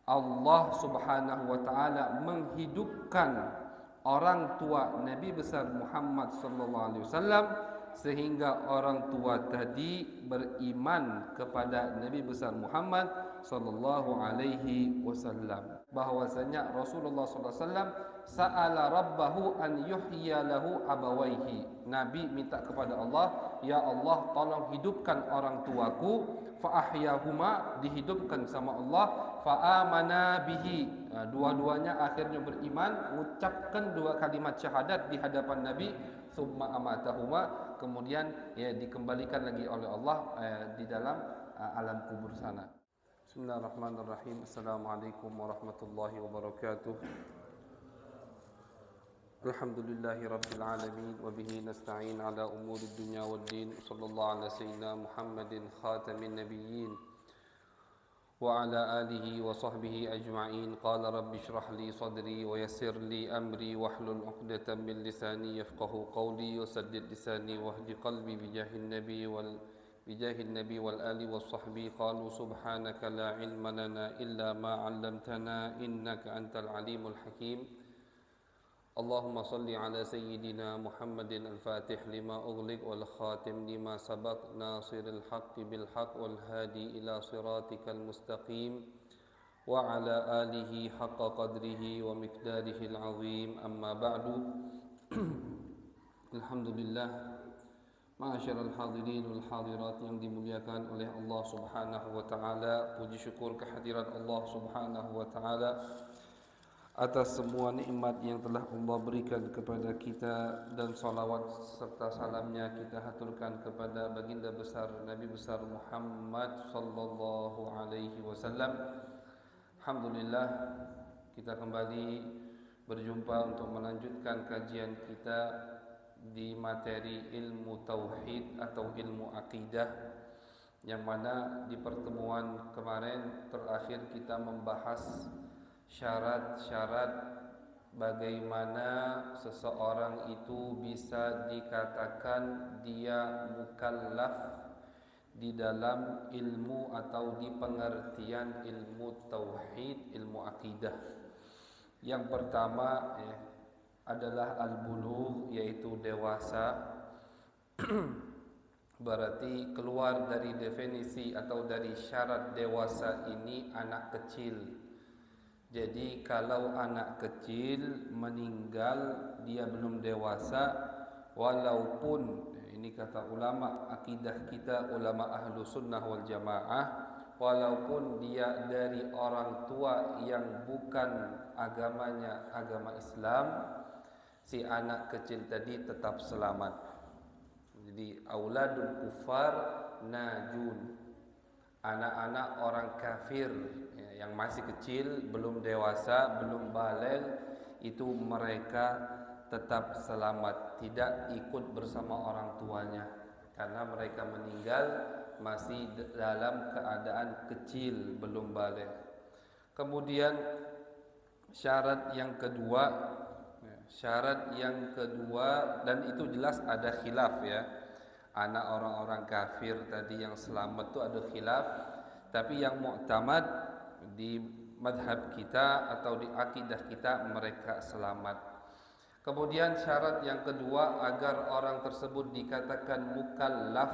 Allah Subhanahu wa taala menghidupkan orang tua Nabi besar Muhammad sallallahu alaihi wasallam, sehingga orang tua tadi beriman kepada Nabi besar Muhammad sallallahu alaihi wasallam. Bahwasanya Rasulullah sallallahu alaihi wasallam sa'ala rabbahu an yuhyiya lahu abawaihi. Nabi minta kepada Allah, ya Allah tolong hidupkan orang tuaku. Fa ahyahuma, dihidupkan sama Allah. Fa amana bihi, dua-duanya akhirnya beriman, mengucapkan dua kalimat syahadat di hadapan Nabi. Summa amatahuma, kemudian ya dikembalikan lagi oleh Allah di dalam alam kubur sana. Bismillahirrahmanirrahim. Assalamualaikum warahmatullahi wabarakatuh. Alhamdulillahi rabbil alamin wa bihi nasta'in ala umuri dunya waddin. Sallallahu ala sayyidina Muhammadin khatamin nabiyyin wa ala alihi wa sahbihi ajma'in. Qala rabbi shrah li sadri wa yassir li amri wahlul 'uqdatam min lisani yafqahu qawli wa saddid lisani wahdi qalbi bijahin nabi wal ali was sahbi. Qalu subhanaka la ilma lana illa ma 'allamtana innaka antal alimul hakim. Allahumma salli ala sayyidina Muhammadin al-fatih lima ughliq wal khatim lima sabaq nasiril haqqi bil haqq wal hadi ila siratikal mustaqim wa ala alihi haqqa qadrihi wa miqdarihi al-azim. Amma ba'du. Alhamdulillah, ma'asyiral hadirin wal hadirat yang dimuliakan oleh Allah Subhanahu wa taala. Puji syukur kehadirat Allah Subhanahu wa taala atas semua nikmat yang telah Allah berikan kepada kita, dan salawat serta salamnya kita haturkan kepada baginda besar Nabi besar Muhammad sallallahu alaihi wasallam. Alhamdulillah, kita kembali berjumpa untuk melanjutkan kajian kita di materi ilmu tauhid atau ilmu akidah, yang mana di pertemuan kemarin terakhir kita membahas syarat-syarat bagaimana seseorang itu bisa dikatakan dia mukallaf di dalam ilmu atau di pengertian ilmu tauhid, ilmu akidah. Yang pertama adalah al-bulugh, yaitu dewasa. Berarti keluar dari definisi atau dari syarat dewasa ini anak kecil. Jadi kalau anak kecil meninggal dia belum dewasa, walaupun ini kata ulama akidah kita, ulama ahlu sunnah wal jamaah, walaupun dia dari orang tua yang bukan agamanya agama Islam, si anak kecil tadi tetap selamat. Jadi auladul kufar najun, anak-anak orang kafir yang masih kecil, belum dewasa, belum baligh, itu mereka tetap selamat, tidak ikut bersama orang tuanya, karena mereka meninggal masih dalam keadaan kecil, belum baligh. Kemudian syarat yang kedua, dan itu jelas ada khilaf ya, anak orang-orang kafir tadi yang selamat itu ada khilaf, tapi yang mu'tamad di madhab kita atau di akidah kita mereka selamat. Kemudian syarat yang kedua agar orang tersebut dikatakan mukallaf,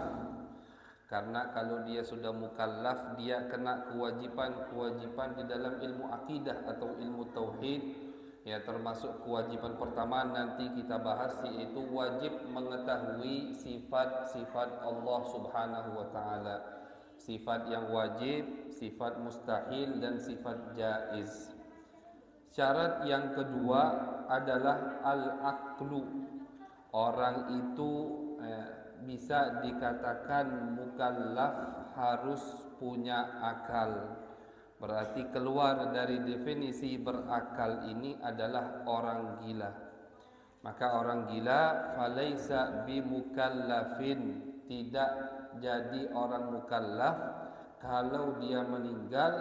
karena kalau dia sudah mukallaf dia kena kewajiban-kewajiban di dalam ilmu akidah atau ilmu tauhid. Ya, termasuk kewajiban pertama nanti kita bahas, yaitu wajib mengetahui sifat-sifat Allah Subhanahu wa taala. Sifat yang wajib, sifat mustahil, dan sifat jaiz. Syarat yang kedua adalah al-aqlu. Orang itu bisa dikatakan mukallaf harus punya akal. Berarti keluar dari definisi berakal ini adalah orang gila. Maka orang gila falaisa bimukallafin, tidak jadi orang mukallaf. Kalau dia meninggal,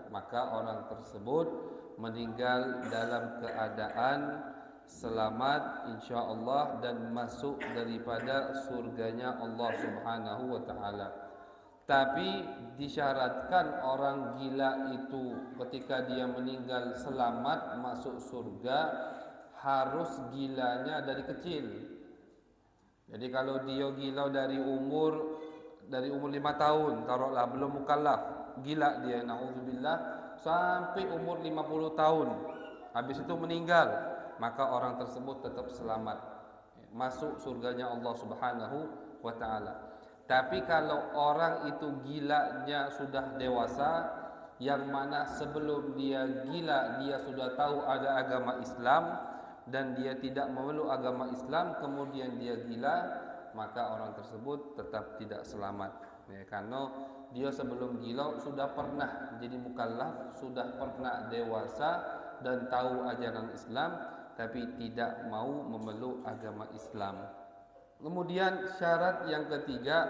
maka orang tersebut meninggal dalam keadaan selamat insyaallah dan masuk daripada surganya Allah Subhanahu wa taala. Tapi disyaratkan orang gila itu ketika dia meninggal selamat masuk surga harus gilanya dari kecil. Jadi kalau dia gila dari umur 5 tahun, taruhlah belum mukallaf, gila dia naudzubillah sampai umur 50 tahun. Habis itu meninggal, maka orang tersebut tetap selamat. Masuk surganya Allah Subhanahu wa taala. Tapi kalau orang itu gilanya sudah dewasa, yang mana sebelum dia gila dia sudah tahu ada agama Islam dan dia tidak memeluk agama Islam, kemudian dia gila, maka orang tersebut tetap tidak selamat. Ya, karena dia sebelum gila sudah pernah jadi mukallaf, sudah pernah dewasa dan tahu ajaran Islam, tapi tidak mau memeluk agama Islam. Kemudian syarat yang ketiga,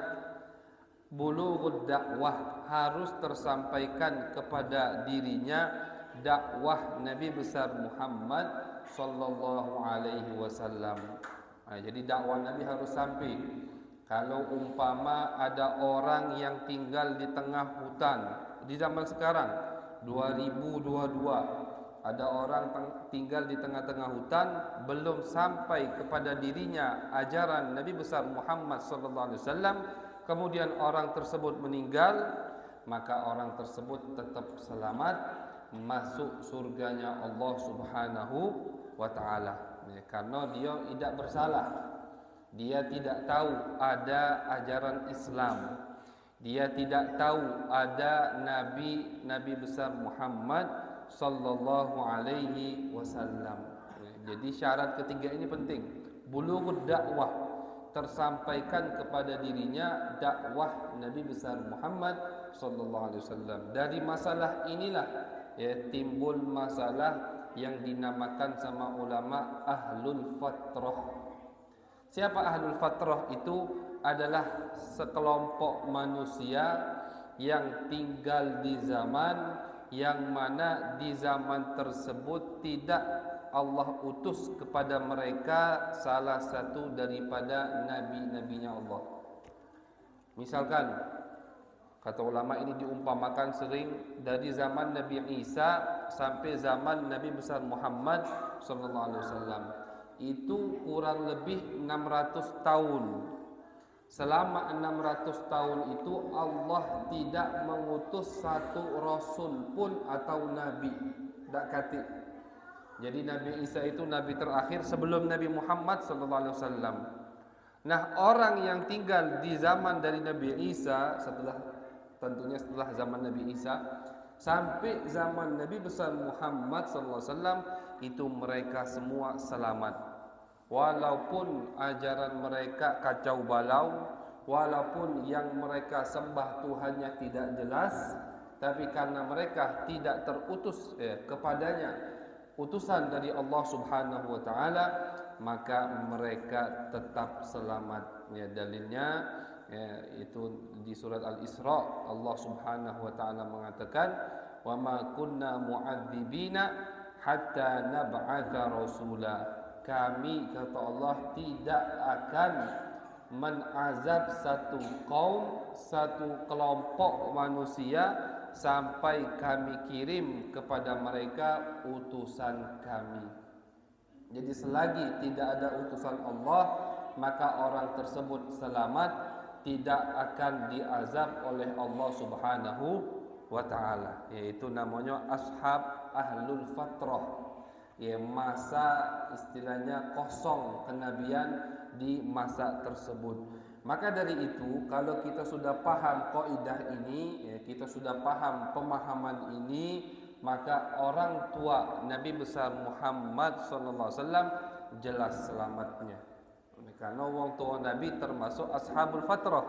bulughud dakwah, harus tersampaikan kepada dirinya dakwah Nabi besar Muhammad sallallahu alaihi wasallam. Jadi dakwah Nabi harus sampai. Kalau umpama ada orang yang tinggal di tengah hutan di zaman sekarang 2022, ada orang tinggal di tengah-tengah hutan, belum sampai kepada dirinya ajaran Nabi besar Muhammad sallallahu alaihi wasallam, kemudian orang tersebut meninggal, maka orang tersebut tetap selamat masuk surganya Allah Subhanahu wa taala. Karena dia tidak bersalah. Dia tidak tahu ada ajaran Islam. Dia tidak tahu ada Nabi besar Muhammad sallallahu alaihi wasallam. Jadi syarat ketiga ini penting. Bulughud dakwah, tersampaikan kepada dirinya dakwah Nabi besar Muhammad sallallahu alaihi wasallam. Dari masalah inilah timbul masalah yang dinamakan sama ulama ahlul fatrah. Siapa ahlul fatrah itu? Adalah sekelompok manusia yang tinggal di zaman yang mana di zaman tersebut tidak Allah utus kepada mereka salah satu daripada nabi-nabinya Allah. Misalkan kata ulama ini diumpamakan sering dari zaman Nabi Isa sampai zaman Nabi besar Muhammad sallallahu alaihi wasallam. Itu kurang lebih 600 tahun. Selama 600 tahun itu Allah tidak mengutus satu rasul pun atau nabi. Tak kati. Jadi Nabi Isa itu nabi terakhir sebelum Nabi Muhammad sallallahu alaihi wasallam. Nah, orang yang tinggal di zaman dari Nabi Isa tentunya setelah zaman Nabi Isa sampai zaman Nabi besar Muhammad sallallahu alaihi wasallam, itu mereka semua selamat. Walaupun ajaran mereka kacau balau, walaupun yang mereka sembah Tuhannya tidak jelas, tapi karena mereka tidak terutus kepadanya utusan dari Allah Subhanahu wa taala, maka mereka tetap selamat. Dalilnya itu di surat Al-Isra, Allah Subhanahu wa taala mengatakan, "Wa ma kunna mu'adzibina hatta nab'atsa rasula." Kami, kata Allah, tidak akan menazab satu kaum, satu kelompok manusia sampai kami kirim kepada mereka utusan kami. Jadi selagi tidak ada utusan Allah, maka orang tersebut selamat, tidak akan diazab oleh Allah Subhanahu wa taala. Yaitu namanya ashab ahlul fatrah. Masa istilahnya kosong kenabian di masa tersebut. Maka dari itu, kalau kita sudah paham kaidah ini, kita sudah paham pemahaman ini, maka orang tua Nabi besar Muhammad sallallahu alaihi wasallam jelas selamatnya. Karena orang tua Nabi termasuk ashabul fatrah,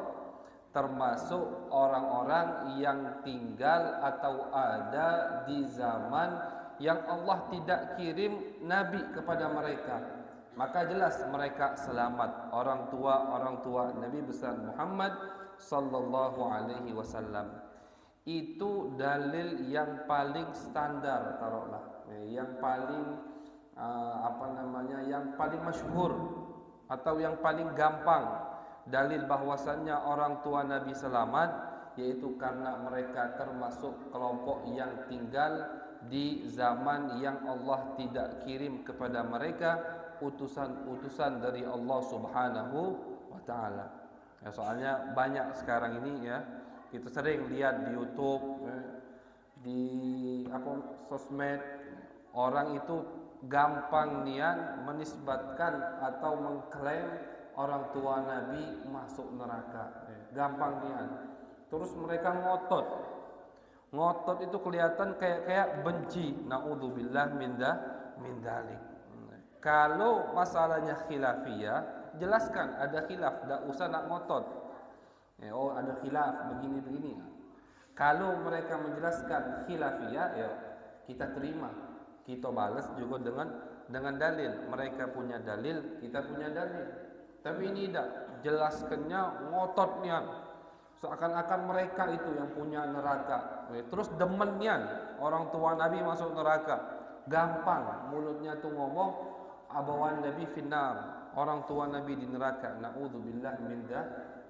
termasuk orang-orang yang tinggal atau ada di zaman yang Allah tidak kirim nabi kepada mereka, maka jelas mereka selamat. Orang tua Nabi besar Muhammad sallallahu alaihi wasallam. Itu dalil yang paling standar, taruhlah, yang paling yang paling masyhur atau yang paling gampang dalil bahwasannya orang tua Nabi selamat, yaitu karena mereka termasuk kelompok yang tinggal di zaman yang Allah tidak kirim kepada mereka utusan-utusan dari Allah Subhanahu wa taala. Ya, soalnya banyak sekarang ini ya, kita sering lihat di YouTube, di sosmed, orang itu gampang nian menisbatkan atau mengklaim orang tua Nabi masuk neraka. Gampang nian. Terus mereka ngotot. Ngotot itu kelihatan kayak benci. Naudzubillah min dzalik. Kalau masalahnya khilafiyah, jelaskan ada khilaf, tidak usah nak ngotot. Oh ada khilaf begini-begini. Kalau mereka menjelaskan khilafiyah, ya kita terima, kita balas juga dengan dalil. Mereka punya dalil, kita punya dalil. Tapi ini tidak, jelaskannya ngototnya, seakan-akan mereka itu yang punya neraka. Terus demennya orang tua Nabi masuk neraka. Gampang mulutnya tuh ngomong abawan Nabi finnar, orang tua Nabi di neraka. Naudzubillah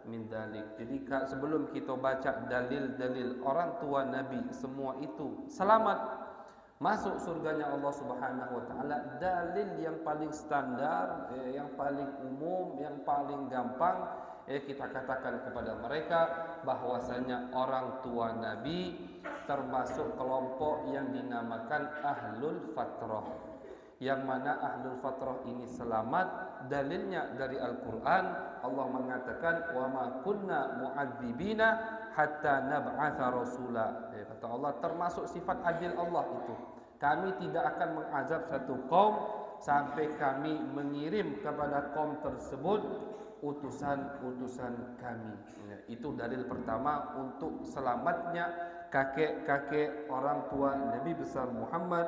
min dzalik. Jadi sebelum kita baca dalil-dalil orang tua Nabi semua itu selamat masuk surganya Allah Subhanahu wa taala, dalil yang paling standar, yang paling umum, yang paling gampang, kita katakan kepada mereka bahwasanya orang tua Nabi termasuk kelompok yang dinamakan ahlul fatrah. Yang mana ahlul fatrah ini selamat, dalilnya dari Al-Quran. Allah mengatakan wa ma kunna mu'adzibina hatta nab'atha rasula. Kata Allah, termasuk sifat adil Allah itu, kami tidak akan mengazab satu kaum sampai kami mengirim kepada kaum tersebut utusan-utusan kami. Itu dalil pertama untuk selamatnya kakek-kakek orang tua Nabi besar Muhammad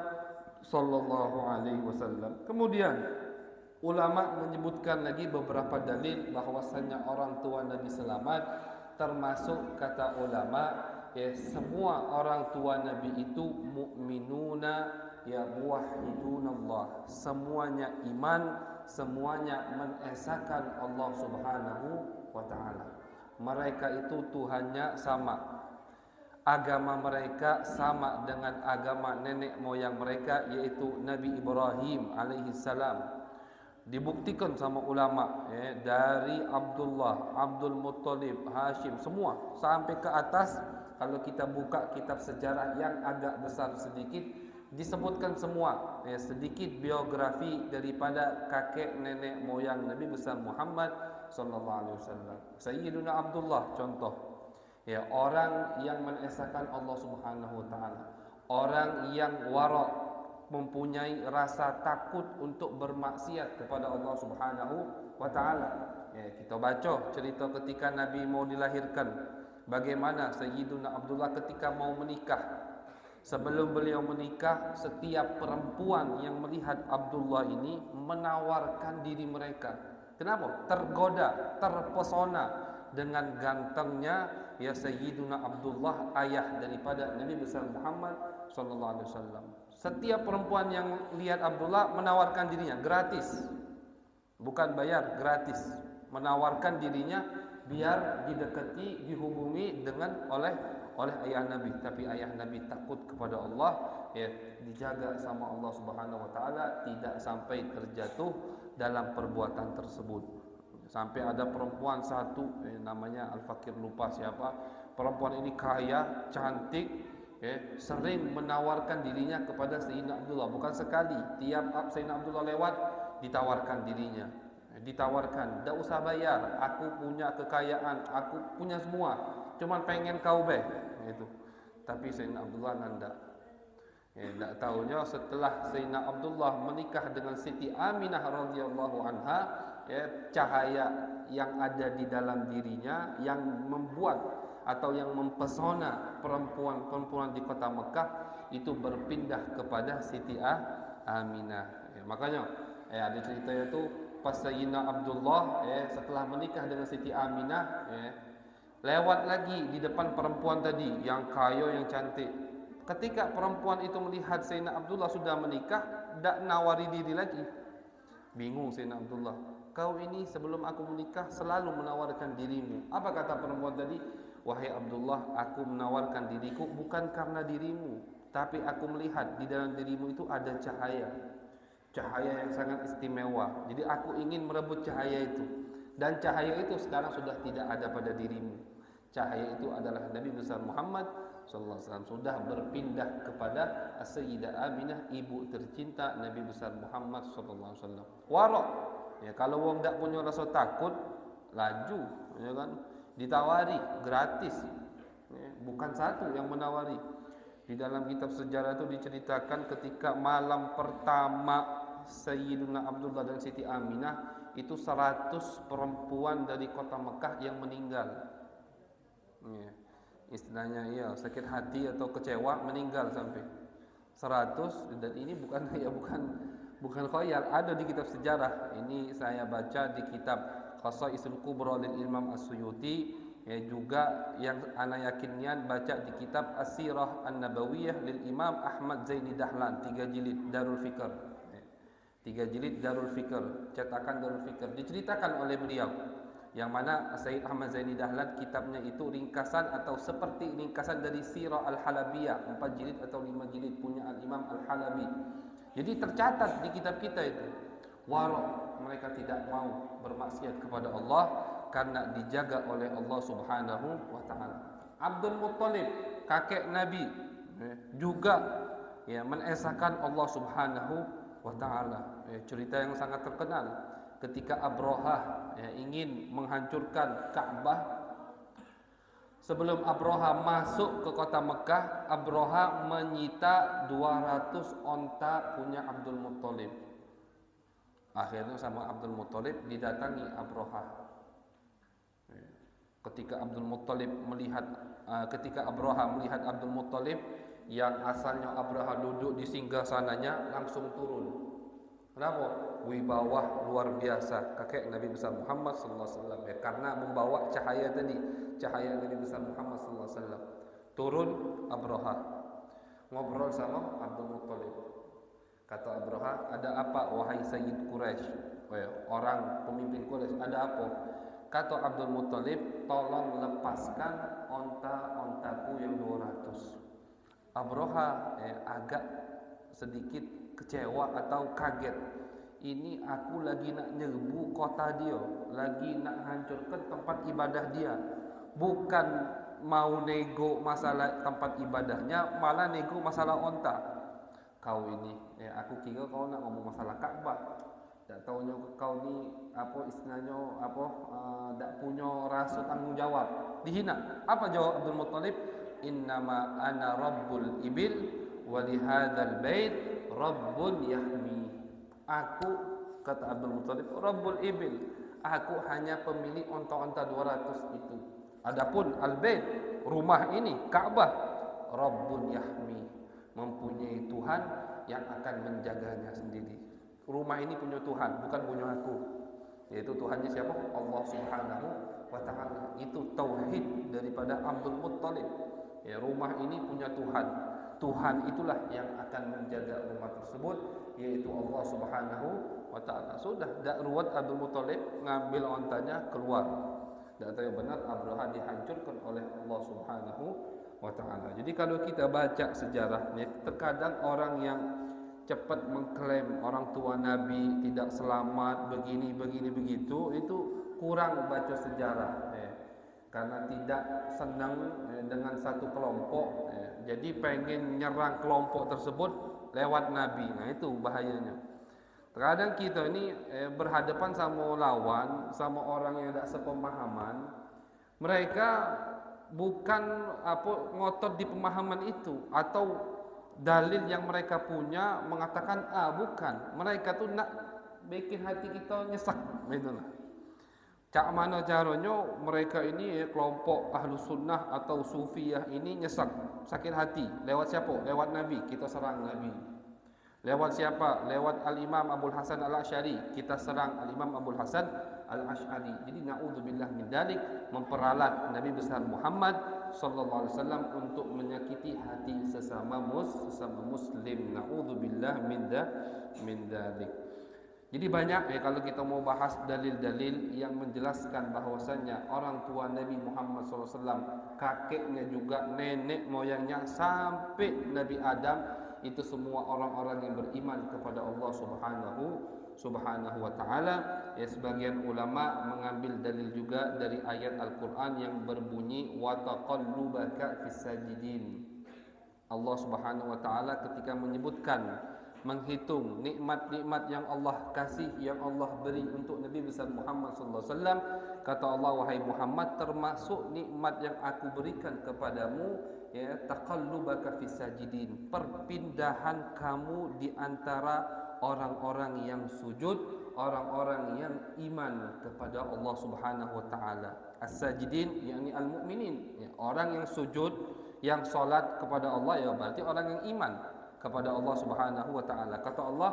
sallallahu alaihi wasallam. Kemudian ulama menyebutkan lagi beberapa dalil bahwasanya orang tua Nabi selamat, termasuk kata ulama, semua orang tua Nabi itu mukminuna ya muwahhidunallah, semuanya iman, semuanya mengesahkan Allah Subhanahu wa taala. Mereka itu Tuhannya sama, agama mereka sama dengan agama nenek moyang mereka, yaitu Nabi Ibrahim alaihi salam. Dibuktikan sama ulama, dari Abdullah, Abdul Muttalib, Hashim, semua sampai ke atas. Kalau kita buka kitab sejarah yang agak besar sedikit, disebutkan semua sedikit biografi daripada kakek nenek moyang Nabi besar Muhammad sallallahu alaihi wasallam. Sayyiduna Abdullah contoh, orang yang mengesahkan Allah Subhanahu wa taala, orang yang wara, mempunyai rasa takut untuk bermaksiat kepada Allah Subhanahu wa taala. Kita baca cerita ketika Nabi mau dilahirkan, bagaimana Sayyiduna Abdullah ketika mau menikah. Sebelum beliau menikah, setiap perempuan yang melihat Abdullah ini menawarkan diri mereka. Kenapa? Tergoda, terpesona dengan gantengnya Sayyiduna Abdullah, ayah daripada Nabi besar Muhammad sallallahu alaihi wasallam. Setiap perempuan yang lihat Abdullah menawarkan dirinya gratis, bukan bayar, gratis, menawarkan dirinya biar didekati, dihubungi dengan oleh ayah Nabi. Tapi ayah Nabi takut kepada Allah, dijaga sama Allah Subhanahu wa taala tidak sampai terjatuh dalam perbuatan tersebut. Sampai ada perempuan satu, namanya Al-Fakir, lupa siapa. Perempuan ini kaya, cantik, sering menawarkan dirinya kepada Sayyidina Abdullah. Bukan sekali, tiap Sayyidina Abdullah lewat ditawarkan dirinya. Ditawarkan, tidak usah bayar, aku punya kekayaan, aku punya semua, cuman pengen kau itu. Tapi Sayyidina Abdullah nanda. Tidak tahunya setelah Sayyidina Abdullah menikah dengan Siti Aminah radhiyallahu anha, cahaya yang ada di dalam dirinya yang membuat atau yang mempesona perempuan-perempuan di kota Mekah itu berpindah kepada Siti Aminah. Makanya ada cerita itu pas Sayyidina Abdullah setelah menikah dengan Siti Aminah, lewat lagi di depan perempuan tadi yang kaya, yang cantik. Ketika perempuan itu melihat Sayyidina Abdullah sudah menikah, tidak nawari diri lagi. Bingung Sayyidina Abdullah, kau ini sebelum aku menikah selalu menawarkan dirimu. Apa kata perempuan tadi? wahai Abdullah, aku menawarkan diriku bukan karena dirimu, tapi aku melihat di dalam dirimu itu ada cahaya, cahaya yang sangat istimewa. Jadi aku ingin merebut cahaya itu, dan cahaya itu sekarang sudah tidak ada pada dirimu. Cahaya itu adalah Nabi besar Muhammad sallallahu alaihi wasallam, sudah berpindah kepada Sayyidah Aminah, ibu tercinta Nabi besar Muhammad sallallahu alaihi wasallam. Wara, ya, kalau wong tak punya rasa takut, laju, ya kan, ditawari gratis, ya, bukan satu yang menawari. Di dalam kitab sejarah itu diceritakan ketika malam pertama Sayyiduna Abdullah dan Siti Aminah, itu 100 perempuan dari kota Mekah yang meninggal, ya, istilahnya ya sakit hati atau kecewa meninggal sampai 100. Dan ini bukan ya bukan khayal, ada di kitab sejarah. Ini saya baca di kitab Khasaisul Kubra lil Imam As-Suyuti, ya, juga yang ana yakinnya baca di kitab As-Sirah An-Nabawiyah lil Imam Ahmad Zaini Dahlan, 3 jilid Darul Fikr, 3 jilid Darul Fikr, cetakan Darul Fikr, diceritakan oleh beliau, yang mana Sayyid Ahmad Zaini Dahlan kitabnya itu ringkasan atau seperti ringkasan dari Sirah Al-Halabiyah, 4 jilid atau 5 jilid punya Al-Imam Al-Halabi. Jadi tercatat di kitab kita itu, wara, mereka tidak mau bermaksiat kepada Allah karena dijaga oleh Allah Subhanahu wa taala. Abdul Muttalib, kakek Nabi, juga ya menesahkan Allah Subhanahu wa taala. Cerita yang sangat terkenal ketika Abrahah ingin menghancurkan Ka'bah. Sebelum Abrahah masuk ke kota Mekah, Abrahah menyita 200 onta punya Abdul Muttalib. Akhirnya sama Abdul Muttalib didatangi Abrahah. Ketika Abrahah melihat Abdul Muttalib yang asalnya Abrahah duduk di singgasananya, langsung turun. Kenapa? Wibawa luar biasa kakek Nabi besar Muhammad sallallahu alaihi wasallam, ya, karena membawa cahaya tadi, cahaya Nabi besar Muhammad sallallahu alaihi wasallam. Turun Abrahah, ngobrol sama Abdul Muttalib. Kata Abrahah, "Ada apa wahai Sayyid Quraisy?" Orang pemimpin Quraisy, "Ada apa?" Kata Abdul Muttalib, "Tolong lepaskan onta-ontaku yang 200." Abrahah agak sedikit kecewa atau kaget. Ini aku lagi nak nyerbu kota dia, lagi nak hancurkan tempat ibadah dia, bukan mau nego masalah tempat ibadahnya, malah nego masalah onta. Kau ini, aku kira kau nak ngomong masalah Ka'bah. Tak tahunya kau ni apa istilahnya tak punya rasa tanggung jawab. Dihina. Apa jawab Abdul Muttalib? Innama ana rabbul ibil wa li hadzal bait rabbun yahmi. Aku, kata Abdul Muttalib, rabbul ibil. Aku hanya pemilik onta-onta 200 itu. Adapun al-bait, rumah ini, Ka'bah, rabbun yahmi, mempunyai Tuhan yang akan menjaganya sendiri. Rumah ini punya Tuhan, bukan punya aku. Yaitu Tuhannya siapa? Allah Subhanahu wa taala. Itu tauhid daripada Abdul Muttalib. Ya, rumah ini punya Tuhan. Tuhan itulah yang akan menjaga rumah tersebut, yaitu Allah Subhanahu wa taala. Sudah dak ruwet Abdul Muttalib ngambil ontanya keluar. Dan yang benar Abrahah dihancurkan oleh Allah Subhanahu wa taala. Jadi kalau kita baca sejarahnya, terkadang orang yang cepat mengklaim orang tua Nabi tidak selamat begini begitu, itu kurang baca sejarah, karena tidak senang dengan satu kelompok, jadi pengen nyerang kelompok tersebut lewat Nabi. Nah, itu bahayanya. Terkadang kita ini berhadapan sama lawan, sama orang yang tidak sepemahaman. Mereka bukan ngotot di pemahaman itu, atau dalil yang mereka punya mengatakan bukan. Mereka tuh nak bikin hati kita nyesek, itulah. Cak mana caranya mereka ini kelompok ahlu sunnah atau sufiyah ini nyesek, sakit hati. Lewat siapa? Lewat Nabi, kita serang Nabi. Lewat siapa? Lewat Al-Imam Abdul Hasan Al-Asy'ari, kita serang Al-Imam Abdul Hasan Al-Asy'ari. Jadi na'udzubillah min dzalik, memperalat Nabi besar Muhammad sallallahu alaihi wasallam untuk menyakiti hati sesama muslim. Na'udzubillah min dzalik. Jadi banyak ya kalau kita mau bahas dalil-dalil yang menjelaskan bahwasanya orang tua Nabi Muhammad SAW, kakeknya juga, nenek moyangnya sampai Nabi Adam itu semua orang-orang yang beriman kepada Allah Subhanahu wa taala. Ya, sebagian ulama mengambil dalil juga dari ayat Al-Qur'an yang berbunyi wa taqallubaka fis sajidin. Allah Subhanahu wa taala ketika menyebutkan, menghitung nikmat-nikmat yang Allah kasih, yang Allah beri untuk Nabi besar Muhammad sallallahu alaihi wasallam, kata Allah, wahai Muhammad, termasuk nikmat yang aku berikan kepadamu, ya, taqallubaka fis sajidin, perpindahan kamu di antara orang-orang yang sujud, orang-orang yang iman kepada Allah Subhanahu wa taala. As-sajidin yakni al-mu'minin, ya, orang yang sujud, yang solat kepada Allah, ya berarti orang yang iman kepada Allah Subhanahu wa taala. Kata Allah,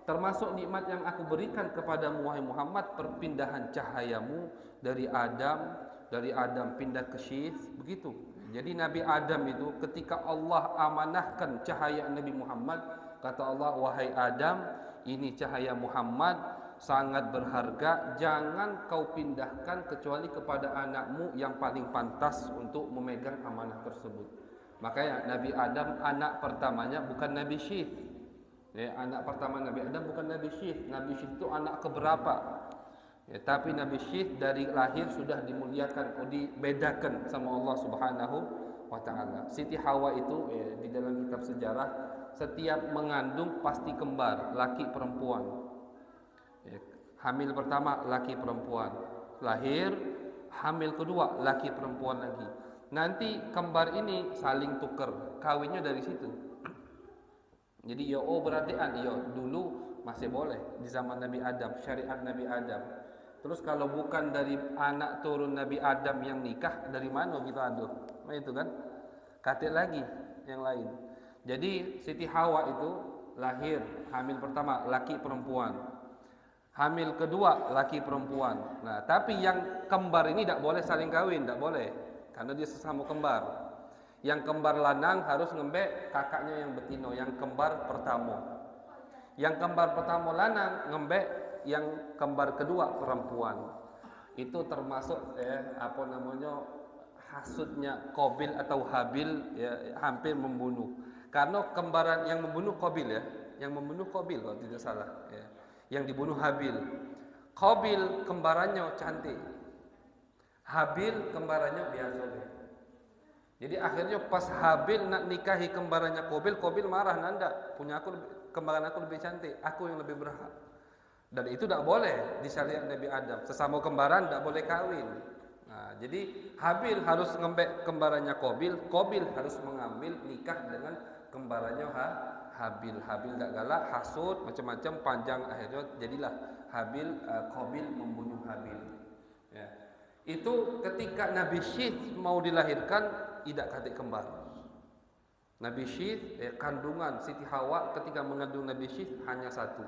termasuk nikmat yang aku berikan kepadamu wahai Muhammad, perpindahan cahayamu dari Adam pindah ke Syith, begitu. Jadi Nabi Adam itu ketika Allah amanahkan cahaya Nabi Muhammad, kata Allah, wahai Adam, ini cahaya Muhammad sangat berharga, jangan kau pindahkan kecuali kepada anakmu yang paling pantas untuk memegang amanah tersebut. Makanya Nabi Adam anak pertamanya bukan Nabi Syith. Ya, anak pertama Nabi Adam bukan Nabi Syith. Nabi Syith itu anak keberapa? Ya, tapi Nabi Syith dari lahir sudah dimuliakan, dibedakan sama Allah Subhanahu wa taala. Siti Hawa itu, ya, di dalam kitab sejarah, setiap mengandung pasti kembar, laki perempuan. Ya, hamil pertama laki perempuan, lahir hamil kedua laki perempuan lagi. Nanti kembar ini saling tuker, kawinnya dari situ. Jadi ya, oh berarti dulu masih boleh di zaman Nabi Adam, syariat Nabi Adam. Terus kalau bukan dari anak turun Nabi Adam yang nikah, dari mana kita aduh? Nah itu kan, katik lagi yang lain. Jadi Siti Hawa itu lahir, hamil pertama laki perempuan, hamil kedua laki perempuan. Nah, tapi yang kembar ini tidak boleh saling kawin, tidak boleh, karena dia sesama kembar. Yang kembar lanang harus ngembek kakaknya yang betino, yang kembar pertama. Yang kembar pertama lanang ngembek yang kembar kedua perempuan. Itu termasuk hasutnya Qabil atau Habil, ya, hampir membunuh. Karena kembaran yang membunuh Qabil, ya, yang membunuh Qabil kalau tidak salah, ya. Yang dibunuh Habil. Qabil kembarannya cantik, Habil kembarannya biasa. Jadi akhirnya pas Habil nak nikahi kembarannya Qabil marah, nanda punya aku, kembaran aku lebih cantik, aku yang lebih berhak. Dan itu tidak boleh di syariat Nabi Adam, sesama kembaran tidak boleh kawin. Nah, jadi Habil harus ngembek kembarannya Qabil harus mengambil nikah dengan kembarannya Habil tidak galak, hasut macam-macam, panjang, akhirnya jadilah Qabil membunuh Habil. Ya. Itu ketika Nabi Syith mau dilahirkan tidak katik kembar. Nabi Syith, kandungan Siti Hawa ketika mengandung Nabi Syith hanya satu,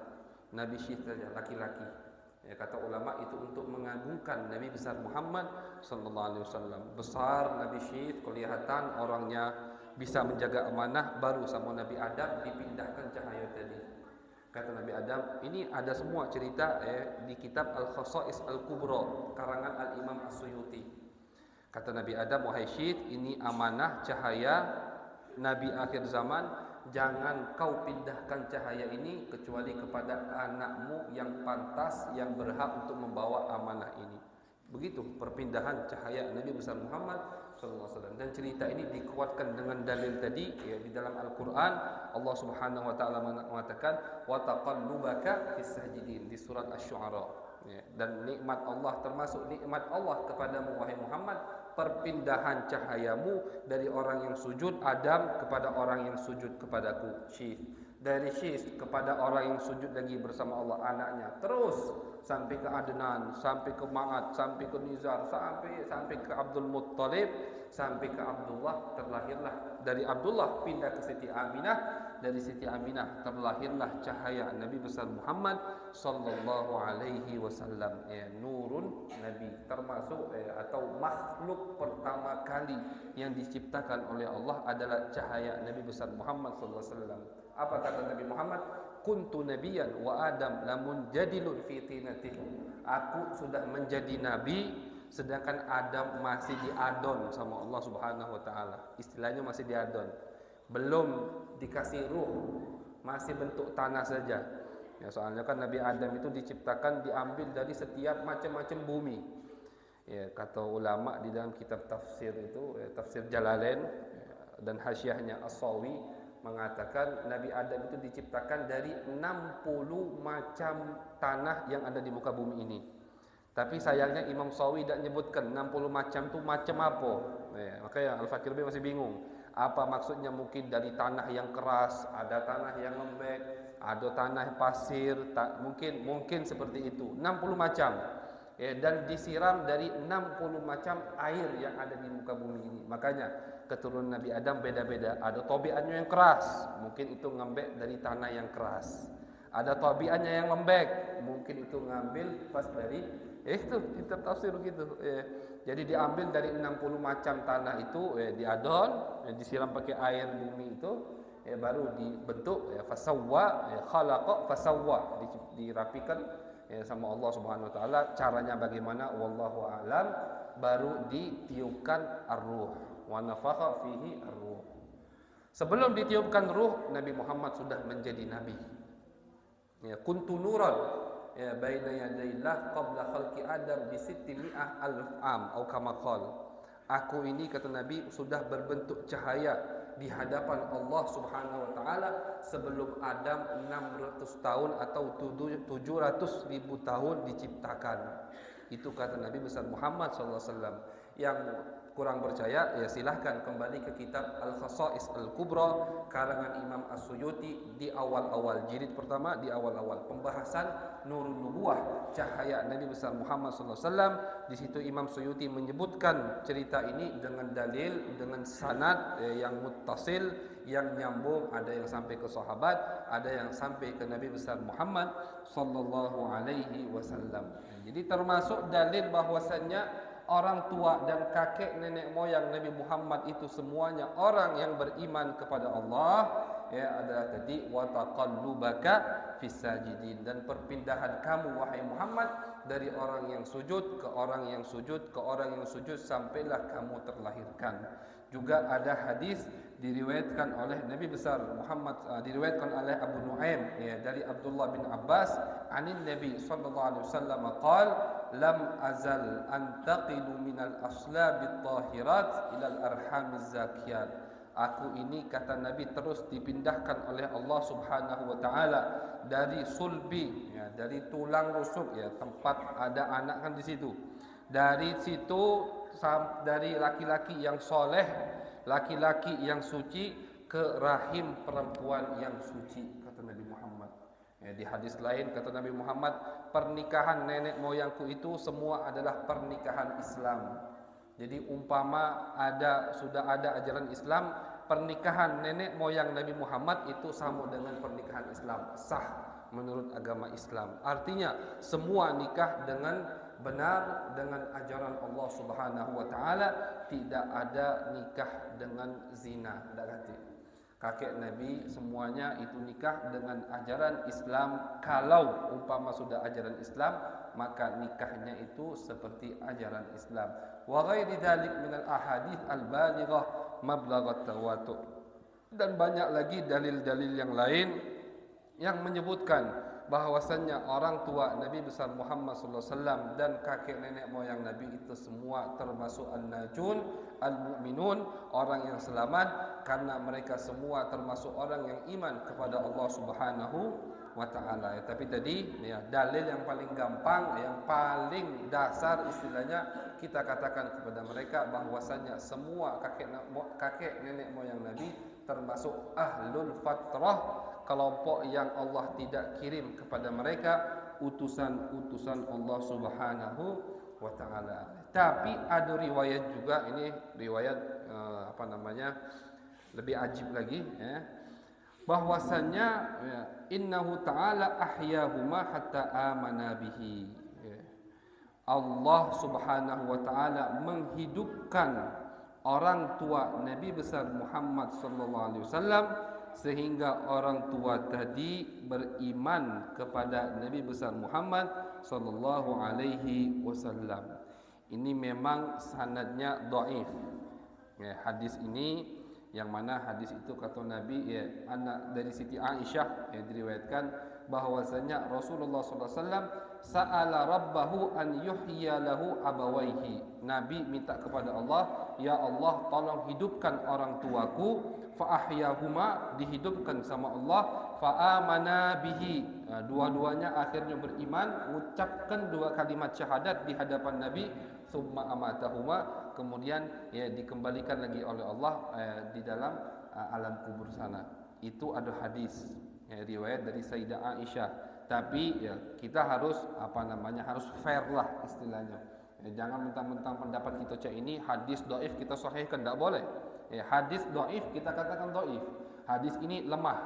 Nabi Syith saja, laki-laki. Ya, kata ulama itu untuk mengagungkan Nabi besar Muhammad sallallahu alaihi wasallam. Besar Nabi Syith, kelihatan orangnya bisa menjaga amanah, baru sama Nabi Adam dipindahkan cahaya tadi. Kata Nabi Adam, ini ada semua cerita di kitab Al-Khasa'is Al-Kubra karangan Al-Imam As-Suyuti. Kata Nabi Adam, wahai Syith, ini amanah cahaya Nabi akhir zaman, jangan kau pindahkan cahaya ini kecuali kepada anakmu yang pantas, yang berhak untuk membawa amanah ini. Begitu perpindahan cahaya Nabi besar Muhammad sallallahu alaihi wasallam. Dan cerita ini dikuatkan dengan dalil tadi, ya, di dalam Al-Qur'an Allah Subhanahu wa taala mengatakan wa taqallubaka fis sajidin di surat Asy-Syu'ara. Ya, dan nikmat Allah, termasuk nikmat Allah kepadamu wahai Muhammad, perpindahan cahayamu dari orang yang sujud Adam kepada orang yang sujud kepadaku, Syith. Dari Syith kepada orang yang sujud lagi bersama Allah anaknya, terus sampai ke Adnan, sampai ke Ma'ad, sampai ke Nizar, sampai ke Abdul Muttalib, sampai ke Abdullah. Terlahirlah dari Abdullah pindah ke Siti Aminah, dari Siti Aminah terlahirlah cahaya Nabi besar Muhammad sallallahu alaihi wasallam. Nurun Nabi, termasuk atau makhluk pertama kali yang diciptakan oleh Allah adalah cahaya Nabi besar Muhammad sallallahu alaihi wasallam. Apa kata Nabi Muhammad? Kuntu nabiyan wa Adam lamun jadilun fi tinatihi. Aku sudah menjadi nabi sedangkan Adam masih diadon sama Allah Subhanahu wa taala. Istilahnya masih diadon. Belum dikasih ruh, masih bentuk tanah saja. Ya, soalnya kan Nabi Adam itu diciptakan diambil dari setiap macam-macam bumi. Ya, kata ulama di dalam kitab tafsir itu, tafsir Jalalain dan hasyiahnya As-Sawi mengatakan Nabi Adam itu diciptakan dari 60 macam tanah yang ada di muka bumi ini. Tapi sayangnya Imam Sawi tidak menyebutkan 60 macam itu macam apa. Makanya Al-Fakir B masih bingung. Apa maksudnya? Mungkin dari tanah yang keras, ada tanah yang lembek, ada tanah pasir, mungkin seperti itu. 60 macam. Dan disiram dari 60 macam air yang ada di muka bumi ini. Makanya keturunan Nabi Adam beda-beda. Ada tabiatnya yang keras, mungkin itu ngambil dari tanah yang keras. Ada tabiatnya yang lembek, mungkin itu ngambil pas dari itu kitab tafsir gitu. Jadi diambil dari 60 macam tanah itu, diadon, disiram pakai air bumi itu, baru dibentuk, fasawwa, khalaqa fasawwa, dirapikan sama Allah Subhanahu wa taala. Caranya bagaimana wallahu a'lam. Baru ditiupkan ar-ruh, wa nafakha fihi ar-ruh. Sebelum ditiupkan ruh, Nabi Muhammad sudah menjadi nabi. Kuntu nuran baina yadayillah qabla khalqi Adam bi 600 alf am atau kama qala. Aku ini, kata Nabi, sudah berbentuk cahaya di hadapan Allah Subhanahu wa taala sebelum Adam 600 tahun atau 700 ribu tahun diciptakan. Itu kata Nabi besar Muhammad sallallahu alaihi wasallam. Yang kurang percaya, ya silahkan kembali ke kitab Al-Khasa'is Al-Kubra karangan Imam As-Suyuti di awal-awal jilid pertama, di awal-awal pembahasan Nurun Nubuwah, cahaya Nabi besar Muhammad sallallahu alaihi wasallam. Di situ Imam Suyuti menyebutkan cerita ini dengan dalil, dengan sanad yang muttasil, yang nyambung, ada yang sampai ke sahabat, ada yang sampai ke Nabi besar Muhammad sallallahu alaihi wasallam. Jadi termasuk dalil bahwasannya orang tua dan kakek nenek moyang Nabi Muhammad itu semuanya orang yang beriman kepada Allah, adalah tadi wa taqallubaka fis sajidin, dan perpindahan kamu wahai Muhammad dari orang yang sujud ke orang yang sujud ke orang yang sujud sampailah kamu terlahirkan. Juga ada hadis diriwayatkan oleh Nabi besar Muhammad, diriwayatkan oleh Abu Nuaim dari Abdullah bin Abbas anin Nabi sallallahu alaihi wasallam qala lam azal antaqilu minal aslabit tahirat ilal arhamiz zakiyat. Aku ini, kata Nabi, terus dipindahkan oleh Allah Subhanahu wa taala dari sulbi, dari tulang rusuk, tempat ada anak kan di situ. Dari situ, dari laki-laki yang soleh, laki-laki yang suci, ke rahim perempuan yang suci, kata Nabi Muhammad. Di hadis lain kata Nabi Muhammad, pernikahan nenek moyangku itu semua adalah pernikahan Islam. Jadi umpama sudah ada ajaran Islam, pernikahan nenek moyang Nabi Muhammad itu sama dengan pernikahan Islam, sah menurut agama Islam. Artinya semua nikah dengan benar dengan ajaran Allah Subhanahu wa taala, tidak ada nikah dengan zina, tidak ganti. Kakek Nabi semuanya itu nikah dengan ajaran Islam. Kalau umpama sudah ajaran Islam, maka nikahnya itu seperti ajaran Islam. Wa ghairi dzalik minal ahadits al-balighah mablaghat tawatur. Dan banyak lagi dalil-dalil yang lain yang menyebutkan bahwasannya orang tua Nabi besar Muhammad sallallahu alaihi wasallam dan kakek nenek moyang Nabi itu semua termasuk an-najun al-mu'minun, orang yang selamat, karena mereka semua termasuk orang yang iman kepada Allah Subhanahu wa taala. Tapi tadi dalil yang paling gampang, yang paling dasar istilahnya, kita katakan kepada mereka bahwasannya semua kakek nenek moyang Nabi termasuk ahlul fatrah, kelompok yang Allah tidak kirim kepada mereka utusan-utusan Allah Subhanahu wa taala. Tapi ada riwayat juga, ini riwayat lebih ajib lagi, bahwasannya ya, innahu ta'ala ahyahuma hatta amana bihi. Ya. Allah Subhanahu wa taala menghidupkan orang tua Nabi besar Muhammad sallallahu alaihi wasallam sehingga orang tua tadi beriman kepada Nabi besar Muhammad sallallahu alaihi wasallam. Ini memang sanadnya dhaif. Ya, hadis ini yang mana hadis itu kata Nabi ya, anak dari Siti Aisyah yang diriwayatkan bahwasanya Rasulullah sallallahu alaihi wasallam sa'ala rabbahu an yuhyiya lahu abawaihi. Nabi minta kepada Allah, ya Allah tolong hidupkan orang tuaku, fa ahyahuma, dihidupkan sama Allah, fa amana bihi. Dua-duanya akhirnya beriman, mengucapkan dua kalimat syahadat di hadapan Nabi, summa amatahuma, kemudian ya dikembalikan lagi oleh Allah di dalam alam kubur sana. Itu ada hadis ya, riwayat dari Sayyidah Aisyah. Tapi ya kita harus harus fair lah istilahnya. Ya, jangan mentang-mentang pendapat kita cak ini hadis dhaif kita sahihkan, tidak boleh. Ya, hadis dhaif kita katakan dhaif. Hadis ini lemah.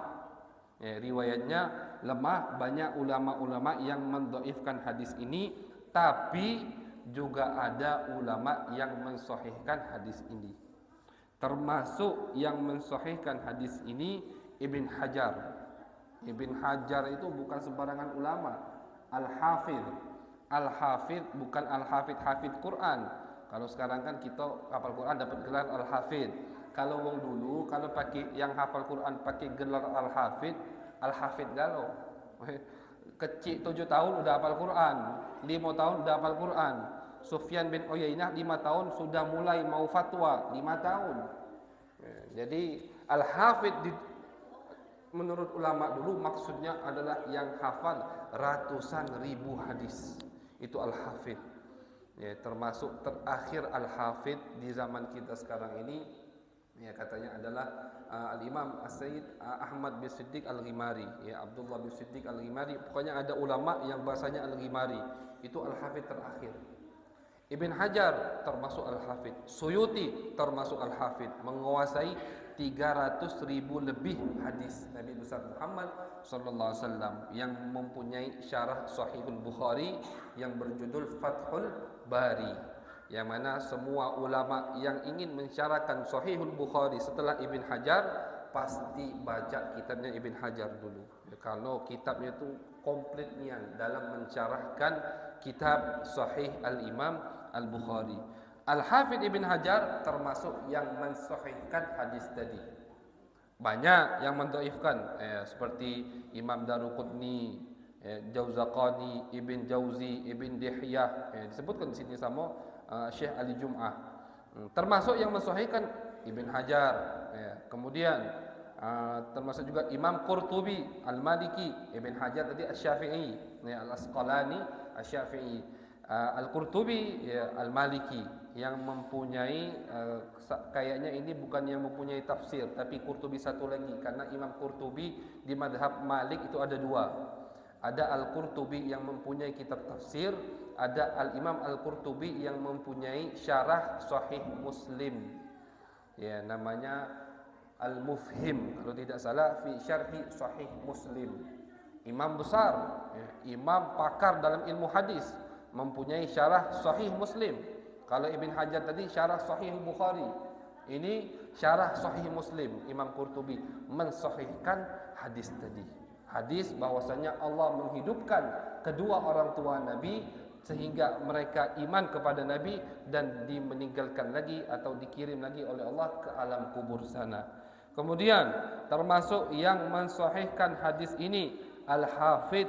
Ya, riwayatnya lemah, banyak ulama-ulama yang mendhaifkan hadis ini, tapi juga ada ulama yang mensahihkan hadis ini. Termasuk yang mensahihkan hadis ini Ibn Hajar. Ibn Hajar itu bukan sembarangan ulama. Al-Hafidh. Al-Hafidh bukan Al-Hafidh hafidh Quran. Kalau sekarang kan kita hafal Quran dapat gelar Al-Hafidh. Kalau wong dulu kalau pakai yang hafal Quran pakai gelar Al-Hafidh, Al-Hafidh galau. Kecil 7 tahun udah hafal Quran, 5 tahun udah hafal Quran. Sufyan bin Uyainah 5 tahun sudah mulai mau fatwa, 5 tahun. Jadi Al-Hafidh menurut ulama dulu maksudnya adalah yang hafal ratusan ribu hadis. Itu Al-Hafidh. Ya, termasuk terakhir Al-Hafidh di zaman kita sekarang ini ya katanya adalah Al-Imam As-Sayyid Ahmad bin Siddiq Al-Ghimari, ya Abdullah bin Siddiq Al-Ghimari. Pokoknya ada ulama yang bahasanya Al-Ghimari. Itu Al-Hafidh terakhir. Ibn Hajar termasuk Al-Hafidh. Suyuti termasuk Al-Hafidh, menguasai 300.000 lebih hadis Nabi besar Muhammad sallallahu alaihi wasallam yang mempunyai syarah Sahihul Bukhari yang berjudul Fathul Bari, yang mana semua ulama yang ingin mensyarahkan Sahihul Bukhari setelah Ibn Hajar pasti baca kitabnya Ibn Hajar dulu. Kalau kitabnya itu komplit nian dalam mensyarahkan kitab Sahih Al-Imam Al-Bukhari. Al-Hafidh Ibn Hajar termasuk yang mensahihkan hadis tadi. Banyak yang mendhaifkan seperti Imam Daruqutni, Jauzaqani, Ibn Jauzi, Ibn Dihyah, disebutkan di sini sama Syekh Ali Jum'ah. Termasuk yang mensahihkan Ibn Hajar. Kemudian termasuk juga Imam Qurtubi Al-Maliki, Ibn Hajar tadi Asy-Syafi'i, Al-Asqalani Asy-Syafi'i, Al-Qurtubi Al-Maliki yang mempunyai kayaknya ini bukan yang mempunyai tafsir, tapi Qurtubi satu lagi, karena Imam Qurtubi di madhab Malik itu ada dua. Ada Al-Qurtubi yang mempunyai kitab tafsir, ada Al-Imam Al-Qurtubi yang mempunyai syarah Sahih Muslim. Ya, namanya Al-Mufhim kalau tidak salah, fi syarhi Sahih Muslim. Imam besar, imam pakar dalam ilmu hadis, mempunyai syarah Sahih Muslim. Kalau Ibn Hajar tadi syarah Sahih Bukhari, ini syarah Sahih Muslim. Imam Qurtubi mensahihkan hadis tadi. Hadis bahwasanya Allah menghidupkan kedua orang tua Nabi sehingga mereka iman kepada Nabi dan dimeninggalkan lagi atau dikirim lagi oleh Allah ke alam kubur sana. Kemudian termasuk yang mensahihkan hadis ini Al-Hafidh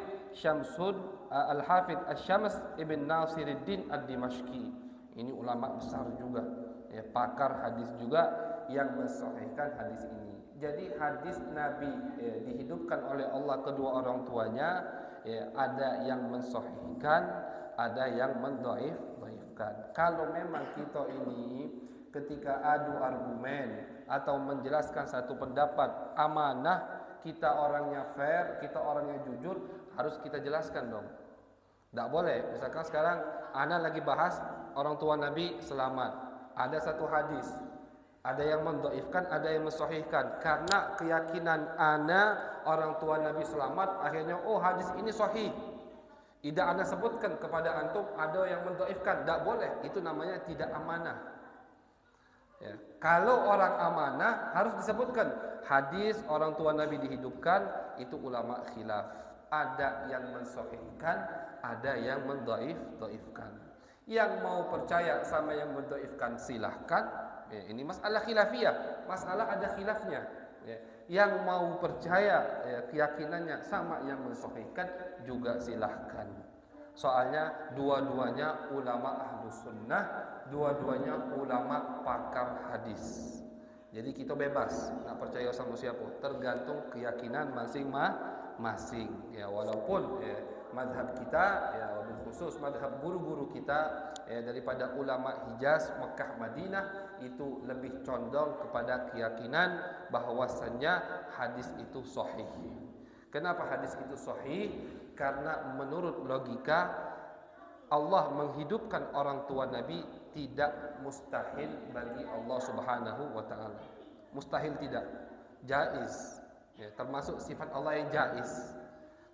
Al-Hafidh Asy-Syams Ibn Nasiruddin Ad-Dimashqi. Ini ulama besar juga, ya, pakar hadis juga yang mensahihkan hadis ini. Jadi hadis Nabi dihidupkan oleh Allah kedua orang tuanya, ya, ada yang mensahihkan, ada yang mendhaifkan. Kalau memang kita ini ketika adu argumen atau menjelaskan satu pendapat amanah, kita orangnya fair, kita orangnya jujur, harus kita jelaskan dong. Tidak boleh, misalkan sekarang ana lagi bahas orang tua Nabi selamat, ada satu hadis Ada yang mendhaifkan, ada yang mensahihkan. Karena keyakinan ana orang tua Nabi selamat, akhirnya oh hadis ini sahih. Tidak ana sebutkan kepada antum ada yang mendhaifkan, tidak boleh. Itu namanya tidak amanah. Ya. Kalau orang amanah harus disebutkan hadis orang tua Nabi dihidupkan, itu ulama khilaf. Ada yang mensahihkan, ada yang mendhaifkan. Yang mau percaya sama yang mendhaifkan silahkan. Ya, ini masalah khilafiyah, masalah ada khilafnya. Ya. Yang mau percaya ya, keyakinannya sama yang mensahihkan juga silahkan. Soalnya dua-duanya ulama ahlus sunnah, dua-duanya ulama pakar hadis. Jadi kita bebas nak percaya sama siapa, tergantung keyakinan masing-masing. Ya, walaupun ya, madhab kita, ya wabil khusus madhab guru-guru kita ya, daripada ulama Hijaz, Mekah, Madinah itu lebih condong kepada keyakinan bahwasannya hadis itu sahih. Kenapa hadis itu sahih? Karena menurut logika Allah menghidupkan orang tua Nabi tidak mustahil bagi Allah Subhanahu wa taala. Mustahil tidak, jaiz. Ya, termasuk sifat Allah yang jaiz.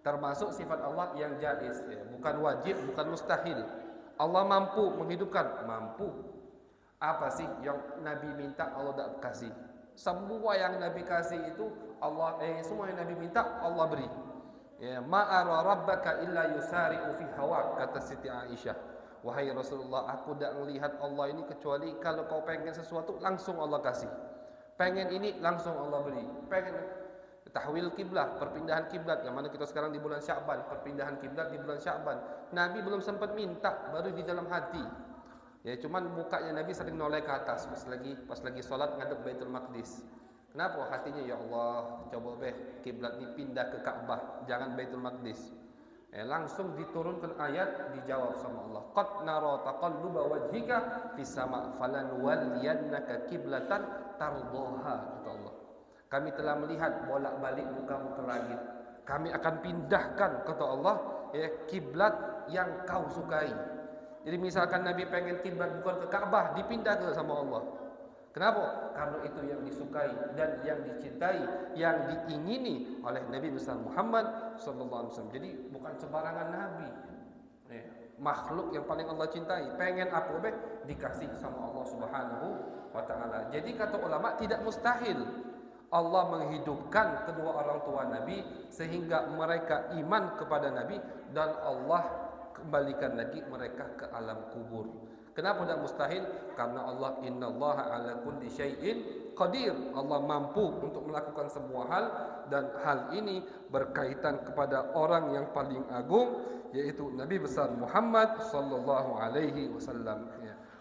Termasuk sifat Allah yang jaiz, ya, bukan wajib, bukan mustahil. Allah mampu menghidupkan, mampu. Apa sih yang Nabi minta Allah tak kasih? Semua yang Nabi kasih itu Allah semua yang Nabi minta Allah beri. Ya, ma'ara rabbaka illa yusari'u fi hawak, kata Siti Aisyah. Wahai Rasulullah, aku tak melihat Allah ini kecuali kalau kau pengen sesuatu langsung Allah kasih. Pengen ini langsung Allah beri. Pengen tahwil kiblat, perpindahan kiblat, yang mana kita sekarang di bulan Sya'ban, perpindahan kiblat di bulan Sya'ban. Nabi belum sempat minta, baru di dalam hati. Ya, cuman mukanya Nabi sering noleh ke atas pas lagi salat ngadep Baitul Maqdis. Kenapa? Hatinya ya Allah, coba kiblat ini pindah ke Ka'bah, jangan Baitul Maqdis. Langsung diturunkan ayat, dijawab sama Allah. Qad nara taqalluba wajhika fis sama' falanwalliyannaka kiblatan tardhaha, kata Allah. Kami telah melihat bolak-balik mukamu ke langit. Kami akan pindahkan, kata Allah, kiblat yang kau sukai. Jadi misalkan Nabi pengen kiblat bukan ke Ka'bah, dipindah ke sama Allah. Kenapa? Karena itu yang disukai dan yang dicintai, yang diingini oleh Nabi besar Muhammad sallallahu alaihi wasallam. Jadi bukan sembarangan nabi. Makhluk yang paling Allah cintai. Pengen apa dikasih sama Allah Subhanahu wa taala. Jadi kata ulama tidak mustahil Allah menghidupkan kedua orang tua Nabi sehingga mereka iman kepada Nabi dan Allah kembalikan lagi mereka ke alam kubur. Kenapa tidak mustahil? Karena Allah innallaha ala kulli syai'in qadir. Allah mampu untuk melakukan semua hal dan hal ini berkaitan kepada orang yang paling agung yaitu Nabi besar Muhammad sallallahu alaihi wasallam.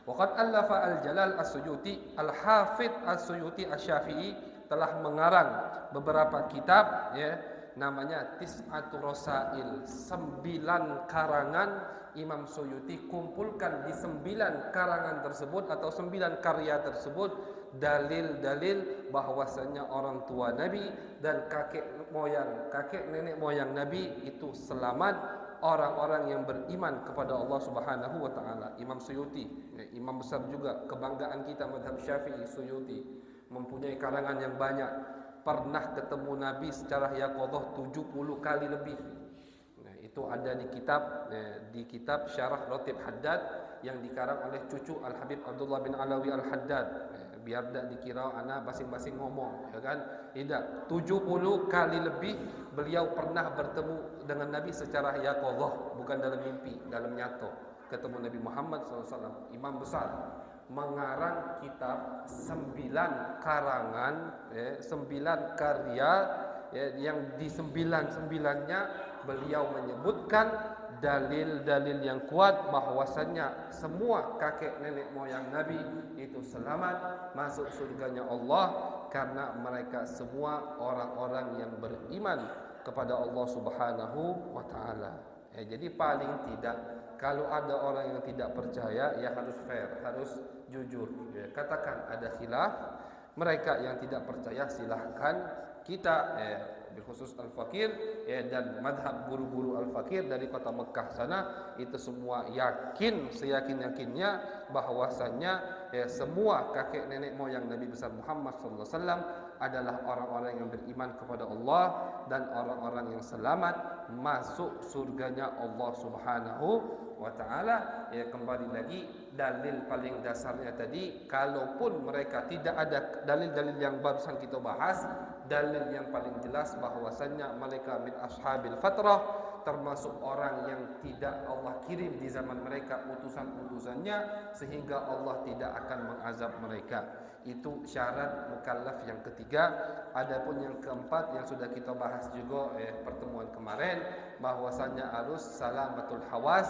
Waqad allafa al-Jalal As-Suyuti, Al-Hafidh As-Suyuti Asy-Syafi'i telah mengarang beberapa kitab namanya Tis'atu Rasail, 9 karangan. Imam Suyuti kumpulkan di 9 karangan tersebut atau 9 karya tersebut dalil-dalil bahwasanya orang tua Nabi dan kakek nenek moyang Nabi itu selamat, orang-orang yang beriman kepada Allah Subhanahu wa taala. Imam Suyuti, imam besar juga, kebanggaan kita mazhab Syafi'i. Suyuti mempunyai karangan yang banyak. Pernah ketemu Nabi secara yaqadhah 70 kali lebih. Itu ada di kitab Syarah Ratib Haddad yang dikarang oleh cucu Al-Habib Abdullah bin Alawi Al-Haddad. Biar tak dikira anak basing-basing ngomong, ya kan? Tidak, 70 kali lebih beliau pernah bertemu dengan Nabi secara yaqadhah, bukan dalam mimpi, dalam nyata. Ketemu Nabi Muhammad SAW, imam besar, mengarang kitab 9 karangan, 9 karya, yang di 9-9-nya beliau menyebutkan dalil-dalil yang kuat bahwasannya semua kakek nenek moyang Nabi itu selamat masuk surganya Allah karena mereka semua orang-orang yang beriman kepada Allah Subhanahu wa taala. Jadi paling tidak kalau ada orang yang tidak percaya ya harus fair, harus jujur. Katakan ada khilaf, mereka yang tidak percaya silahkan kita khusus al-fakir dan madhab guru-guru al-fakir dari kota Mekah sana itu semua yakin seyakin-yakinnya bahwasannya semua kakek nenek moyang Nabi besar Muhammad sallallahu alaihi wasallam adalah orang-orang yang beriman kepada Allah dan orang-orang yang selamat masuk surganya Allah Subhanahu wa taala. Kembali lagi dalil paling dasarnya tadi, kalaupun mereka tidak ada dalil-dalil yang barusan kita bahas, dalil yang paling jelas bahwasannya mereka min ashabil fatrah, termasuk orang yang tidak Allah kirim di zaman mereka utusan-utusannya sehingga Allah tidak akan mengazab mereka. Itu syarat mukallaf yang ketiga. Adapun yang keempat yang sudah kita bahas juga pertemuan kemarin, bahwasanya harus salamatul hawas.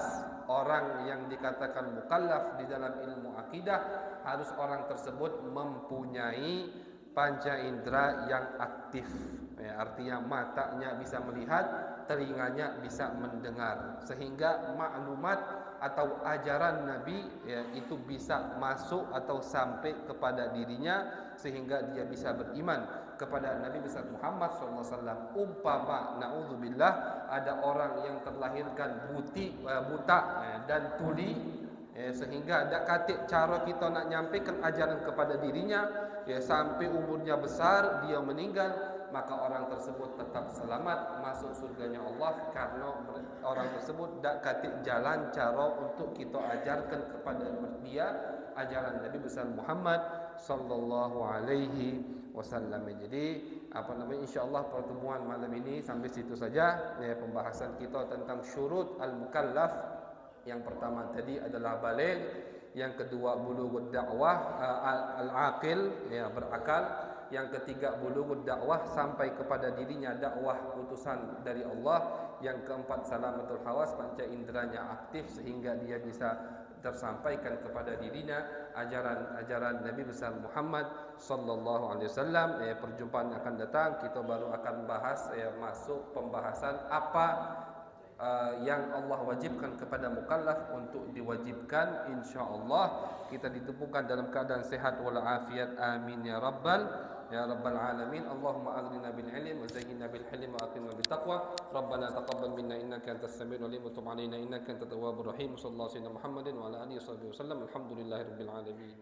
Orang yang dikatakan mukallaf di dalam ilmu akidah harus orang tersebut mempunyai panca indera yang aktif. Artinya matanya bisa melihat, telinganya bisa mendengar, sehingga maklumat atau ajaran Nabi itu bisa masuk atau sampai kepada dirinya sehingga dia bisa beriman kepada Nabi besar Muhammad SAW. Umpama naudzubillah ada orang yang terlahirkan buta dan tuli, sehingga tak katik cara kita nak nyampaikan ajaran kepada dirinya, sampai umurnya besar dia meninggal, maka orang tersebut tetap selamat masuk surganya Allah, karena orang tersebut tak katik jalan cara untuk kita ajarkan kepada dia ajaran Nabi besar Muhammad sallallahu alaihi wasallam. Jadi insyaallah pertemuan malam ini sampai situ saja pembahasan kita tentang syurut al-mukallaf. Yang pertama tadi adalah baligh, yang kedua bulughud dakwah al-aqil, berakal, yang ketiga bulughud dakwah sampai kepada dirinya dakwah utusan dari Allah, yang keempat salamatul hawas, panca inderanya aktif sehingga dia bisa tersampaikan kepada dirinya ajaran-ajaran Nabi besar Muhammad sallallahu alaihi wasallam. Perjumpaan akan datang kita baru akan bahas masuk pembahasan apa yang Allah wajibkan kepada mukallaf untuk diwajibkan. InsyaAllah kita ditemukan dalam keadaan sehat walafiat, amin ya rabbal alamin. Allahumma aghnina bil ilm wa zayyinna bil hilm wa aqimna bit taqwa. Rabbana taqabbal minna innaka antas samiul alim wa tub alaina innaka antat tawwabur rahim. Sallallahu alaihi Muhammadin wa ala alihi wasallam. Alhamdulillahirabbil alamin.